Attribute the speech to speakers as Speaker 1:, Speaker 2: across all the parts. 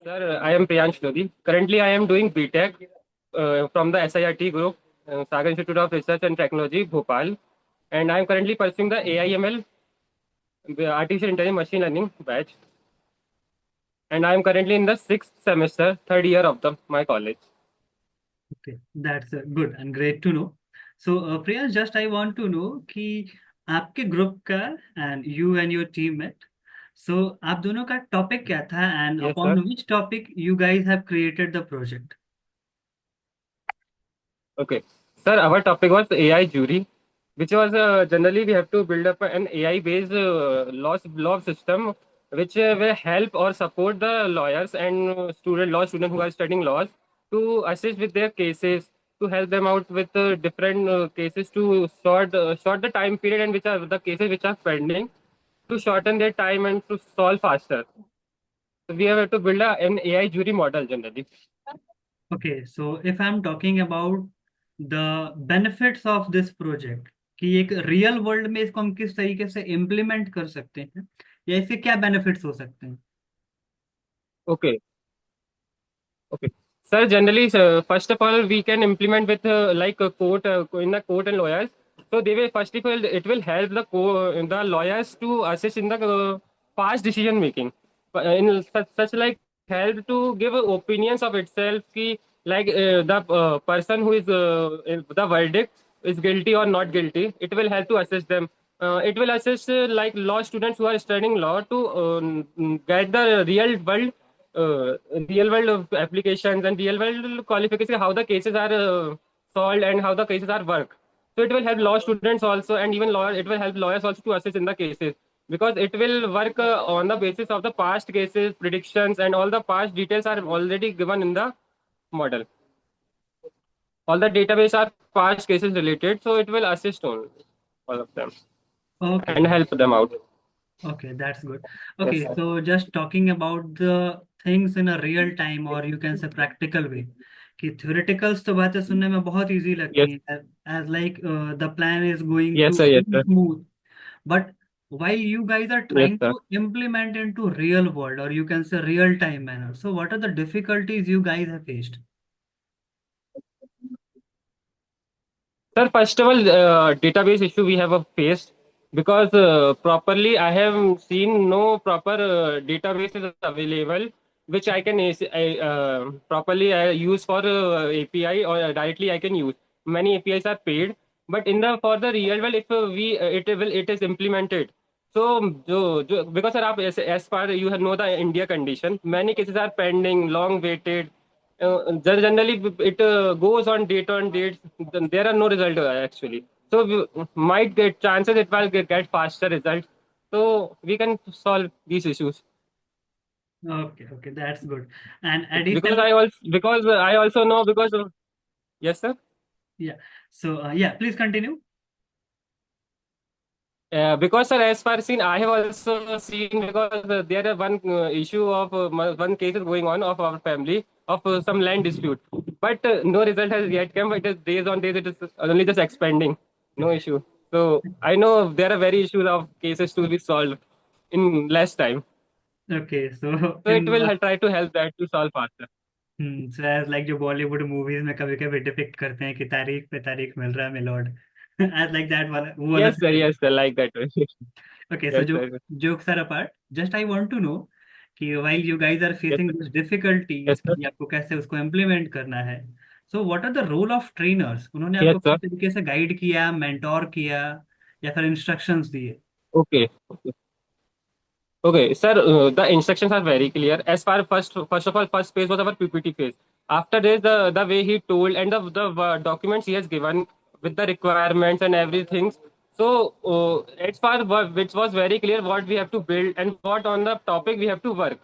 Speaker 1: Sir, I am Priyansh Lodi. Currently, I am doing BTech from the SIRT group, Sagar Institute of Research and Technology, Bhopal. And I am currently pursuing the AIML, Artificial Intelligence Machine Learning batch. And I am currently in the sixth semester, third year of my college.
Speaker 2: Okay, that's good and great to know. So, Priyansh, just I want to know कि आपके group का and you and your teammate, so आप दोनों का topic क्या था and
Speaker 1: Yes,
Speaker 2: upon
Speaker 1: sir.
Speaker 2: which topic you guys have created the project?
Speaker 1: Okay. Sir, our topic was AI jury, which was generally we have to build up an AI-based law system which will help or support the lawyers and law students who are studying laws to assist with their cases, to help them out with different cases to short the time period and which are the cases which are pending to shorten their time and to solve faster. So we have to build an AI jury model generally.
Speaker 2: Okay, so if I'm talking about the benefits of this project, कि एक real world में इसको हम किस तरीके से implement कर सकते हैं या इससे क्या बेनिफिट्स हो सकते हैं?
Speaker 1: Okay. Okay. Sir, generally, first of all, we can implement with like a court in the court and lawyers. So they will first of all, it will help the lawyers to assist in the fast decision making. In such like help to give opinions of itself. Ki, like the person who is the verdict is guilty or not guilty. It will help to assist them. It will assist like law students who are studying law to get the real world of applications and real world qualifications, how the cases are solved and how the cases are work. So it will help law students also, and even lawyer, it will help lawyers also to assist in the cases because it will work on the basis of the past cases, predictions, and all the past details are already given in the model. All the database are past cases related, so it will assist on all of them
Speaker 2: Okay,
Speaker 1: and help them out.
Speaker 2: okay, that's good.
Speaker 1: Yes,
Speaker 2: Okay,
Speaker 1: sir.
Speaker 2: so just talking about the things in a real time or you can say practical way. कि theoreticals तो बातें सुनने में बहुत easy लगती
Speaker 1: Yes,
Speaker 2: हैं as like the plan is going
Speaker 1: yes,
Speaker 2: to
Speaker 1: sir. Yes,
Speaker 2: be
Speaker 1: sir.
Speaker 2: smooth, but while you guys are
Speaker 1: Yes,
Speaker 2: trying
Speaker 1: sir.
Speaker 2: to implement into real world or you can say real time manner, so what are the difficulties you guys have faced?
Speaker 1: Sir, first of all, database issue we have faced because properly I have seen no proper databases available which I can properly use for API or directly I can use. Many APIs are paid, but in the for the real world, if it is implemented. So, because sir, as far you know the India condition, many cases are pending, long waited, generally it goes on dates. There are no result actually. So we might get chances it will get faster results. So we can solve these issues
Speaker 2: Okay, okay, that's good. And
Speaker 1: because
Speaker 2: additionally,
Speaker 1: I also know because yes, sir.
Speaker 2: yeah. So yeah, please continue.
Speaker 1: Because sir, as far seen, I have also seen because there are one issue of one case is going on of our family of some land dispute, but no result has yet come. It is days on days. It is only just expanding. No issue. So I know there are very issues of cases to be solved in less time.
Speaker 2: Okay, so
Speaker 1: So it
Speaker 2: in
Speaker 1: will try to help that to solve faster.
Speaker 2: so as like जो Bollywood movies में कभी कभी depict करते हैं कि तारीख पे तारीख मिल रहा है मिलोड as like that वाला वो वाला
Speaker 1: Yes, sir.
Speaker 2: situation.
Speaker 1: Yes, sir. Like that way.
Speaker 2: Okay, so
Speaker 1: Yes, sir.
Speaker 2: jokes are apart, just I want to know कि while you guys are
Speaker 1: Yes,
Speaker 2: facing
Speaker 1: sir.
Speaker 2: these difficulties
Speaker 1: Yes, sir.
Speaker 2: कि आपको कैसे उसको implement करना है, so what are the role of trainers? उन्होंने
Speaker 1: Yes,
Speaker 2: आपको
Speaker 1: sir.
Speaker 2: किस तरीके से गाइड किया, मेंटोर किया या फिर इंस्ट्रक्शंस दिए?
Speaker 1: Okay. Okay, sir, the instructions are very clear. As far first of all, first phase was our PPT phase. After this, the way he told and the documents he has given with the requirements and everything. So, as far which was very clear what we have to build and what on the topic we have to work.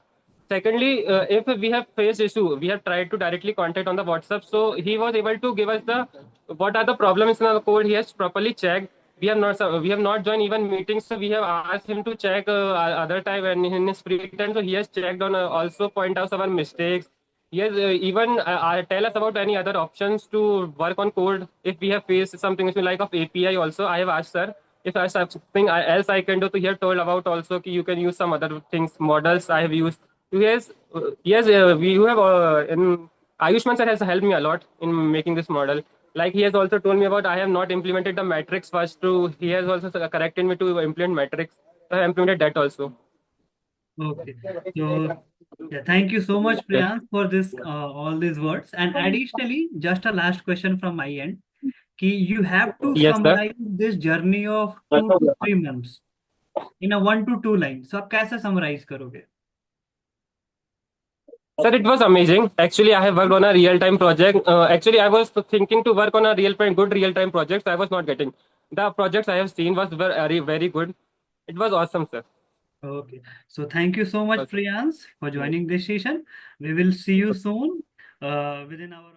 Speaker 1: Secondly, if we have faced issue, we have tried to directly contact on the WhatsApp. So he was able to give us the what are the problems in the code. He has properly checked. We have not joined even meetings. So we have asked him to check other time and in his free time. So he has checked on also point out our mistakes. He has even tell us about any other options to work on code if we have faced something issue like of API. Also, I have asked sir if else I can do. So he have told about also you can use some other things models I have used We you have in Ayushman sir has helped me a lot in making this model. Like he has also told me about I have not implemented the matrix first. To he has also corrected me to implement matrix. So I implemented that also.
Speaker 2: Okay. So yeah, thank you so much,
Speaker 1: Yes,
Speaker 2: Priyansh, for this all these words. And additionally, just a last question from my end. Ki you have to
Speaker 1: yes, sir.
Speaker 2: summarize this journey of 2 to 3 months in a 1 to 2 line. So आप कैसे summarize करोगे?
Speaker 1: Sir, it was amazing. Actually, I have worked on a real-time project. Actually, I was thinking to work on a good real-time projects. I was not getting. The projects I have seen was very, very good. It was awesome, sir.
Speaker 2: Okay. So thank you so much,
Speaker 1: Was-
Speaker 2: Priyansh, for joining this session. We will see you soon within our